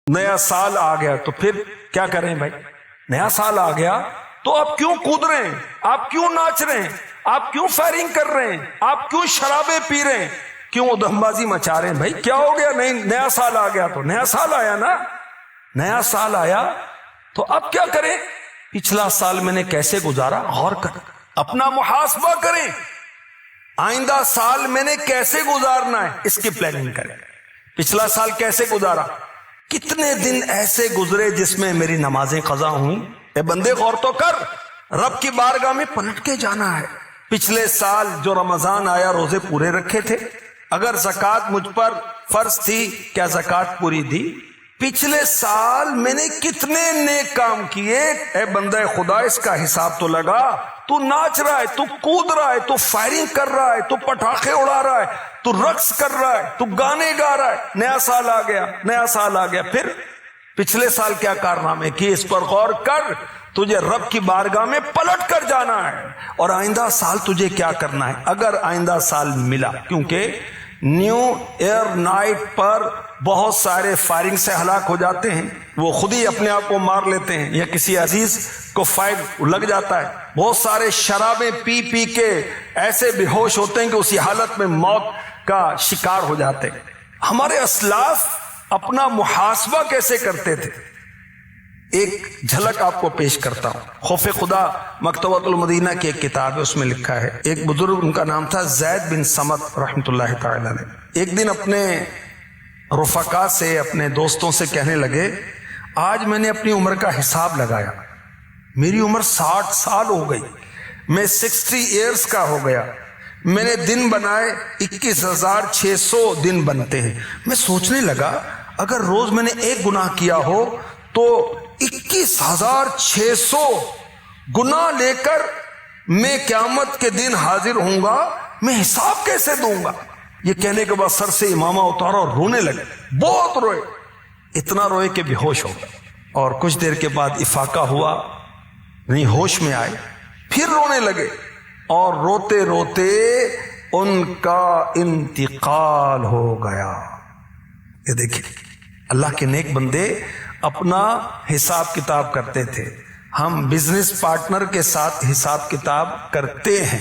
نیا سال آ گیا تو پھر کیا کریں بھائی؟ نیا سال آ گیا تو آپ کیوں کود رہے ہیں؟ آپ کیوں ناچ رہے ہیں؟ آپ کیوں فائرنگ کر رہے ہیں؟ آپ کیوں شرابیں پی رہے ہیں؟ کیوں ادھم بازی مچا رہے ہیں؟ بھائی کیا ہو گیا؟ نہیں، نیا سال آ گیا تو نیا سال آیا نا، نیا سال آیا تو اب کیا کریں؟ پچھلا سال میں نے کیسے گزارا غور کر، اپنا محاسبہ کریں، آئندہ سال میں نے کیسے گزارنا ہے اس کی پلاننگ کریں۔ پچھلا سال کیسے گزارا؟ کتنے دن ایسے گزرے جس میں میری نمازیں قضا ہوئیں؟ اے بندے غور تو کر، رب کی بارگاہ میں پلٹ کے جانا ہے۔ پچھلے سال جو رمضان آیا روزے پورے رکھے تھے؟ اگر زکوٰۃ مجھ پر فرض تھی کیا زکوٰۃ پوری دی؟ پچھلے سال میں نے کتنے نیک کام کیے؟ اے بندہ خدا اس کا حساب تو لگا۔ تو ناچ رہا ہے، تو کود رہا ہے، تو فائرنگ کر رہا ہے، تو پٹاخے اڑا رہا ہے، تو رقص کر رہا ہے، تو گانے گا رہا ہے۔ نیا سال آ گیا، نیا سال آ گیا، پھر پچھلے سال کیا کارنامے کیے اس پر غور کر۔ تجھے رب کی بارگاہ میں پلٹ کر جانا ہے اور آئندہ سال تجھے کیا کرنا ہے اگر آئندہ سال ملا، کیونکہ نیو ایئر نائٹ پر بہت سارے فائرنگ سے ہلاک ہو جاتے ہیں، وہ خود ہی اپنے آپ کو مار لیتے ہیں یا کسی عزیز کو فائر لگ جاتا ہے۔ بہت سارے شرابیں پی پی کے ایسے بے ہوش ہوتے ہیں کہ اسی حالت میں موت کا شکار ہو جاتے ہیں۔ ہمارے اسلاف اپنا محاسبہ کیسے کرتے تھے؟ ایک جھلک آپ کو پیش کرتا ہوں۔ خوف خدا مکتبۃ المدینہ کی ایک کتاب ہے، اس میں لکھا ہے، ایک بزرگ، ان کا نام تھا زید بن سمت رحمۃ اللہ تعالی علیہ، ایک دن اپنے رفقا سے، اپنے دوستوں سے کہنے لگے، آج میں نے اپنی عمر کا حساب لگایا، میری عمر 60 سال ہو گئی، میں 60 ایئرز کا ہو گیا، میں نے دن بنائے 21,600 دن بنتے ہیں۔ میں سوچنے لگا اگر روز میں نے ایک گناہ کیا ہو تو 21,600 گناہ لے کر میں قیامت کے دن حاضر ہوں گا، میں حساب کیسے دوں گا؟ یہ کہنے کے بعد سر سے امامہ اتارا اور رونے لگے، بہت روئے، اتنا روئے کہ بے ہوش ہو گئے، اور کچھ دیر کے بعد افاقہ ہوا، نہیں ہوش میں آئے، پھر رونے لگے، اور روتے روتے ان کا انتقال ہو گیا۔ یہ دیکھیں اللہ کے نیک بندے اپنا حساب کتاب کرتے تھے۔ ہم بزنس پارٹنر کے ساتھ حساب کتاب کرتے ہیں،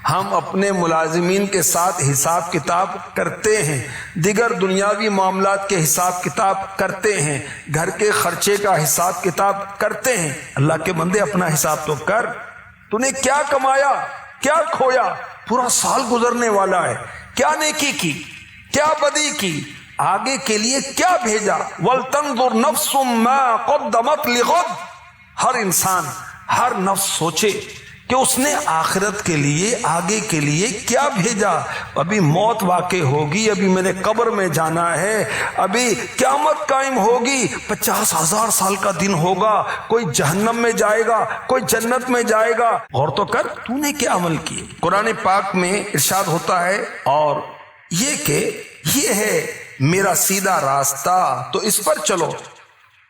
ہم اپنے ملازمین کے ساتھ حساب کتاب کرتے ہیں، دیگر دنیاوی معاملات کے حساب کتاب کرتے ہیں، گھر کے خرچے کا حساب کتاب کرتے ہیں۔ اللہ کے بندے اپنا حساب تو کر، تو نے کیا کمایا، کیا کھویا، پورا سال گزرنے والا ہے، کیا نیکی کی، کیا بدی کی، آگے کے لیے کیا بھیجا۔ وَلْتَنْظُرْ نَفْسٌ مَا قَدَّمَتْ لِغَدٍ، ہر انسان، ہر نفس سوچے کہ اس نے آخرت کے لیے، آگے کے لیے کیا بھیجا۔ ابھی موت واقع ہوگی، ابھی میں نے قبر میں جانا ہے، ابھی قیامت قائم ہوگی، 50,000 سال کا دن ہوگا، کوئی جہنم میں جائے گا، کوئی جنت میں جائے گا۔ غور تو کر تو نے کیا عمل کیے۔ قرآن پاک میں ارشاد ہوتا ہے، اور یہ کہ یہ ہے میرا سیدھا راستہ تو اس پر چلو،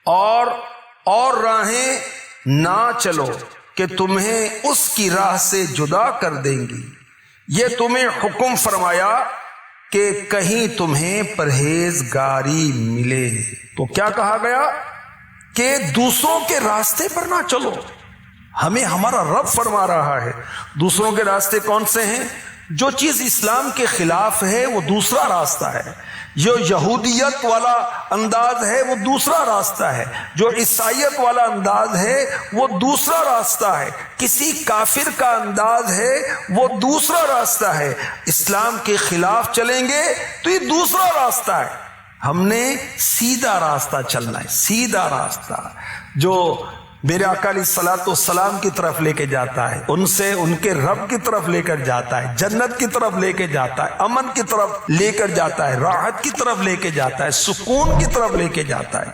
اور راہیں نہ چلو کہ تمہیں اس کی راہ سے جدا کر دیں گی۔ یہ تمہیں حکم فرمایا کہ کہیں تمہیں پرہیزگاری ملے۔ تو کیا کہا گیا کہ دوسروں کے راستے پر نہ چلو۔ ہمیں ہمارا رب فرما رہا ہے دوسروں کے راستے کون سے ہیں؟ جو چیز اسلام کے خلاف ہے وہ دوسرا راستہ ہے، جو یہودیت والا انداز ہے وہ دوسرا راستہ ہے، جو عیسائیت والا انداز ہے وہ دوسرا راستہ ہے، کسی کافر کا انداز ہے وہ دوسرا راستہ ہے۔ اسلام کے خلاف چلیں گے تو یہ دوسرا راستہ ہے۔ ہم نے سیدھا راستہ چلنا ہے، سیدھا راستہ جو میرے آقا علیہ الصلوۃ والسلام کی طرف لے کے جاتا ہے، ان سے ان کے رب کی طرف لے کر جاتا ہے، جنت کی طرف لے کے جاتا ہے، امن کی طرف لے کر جاتا ہے، راحت کی طرف لے کے جاتا ہے، سکون کی طرف لے کے جاتا ہے۔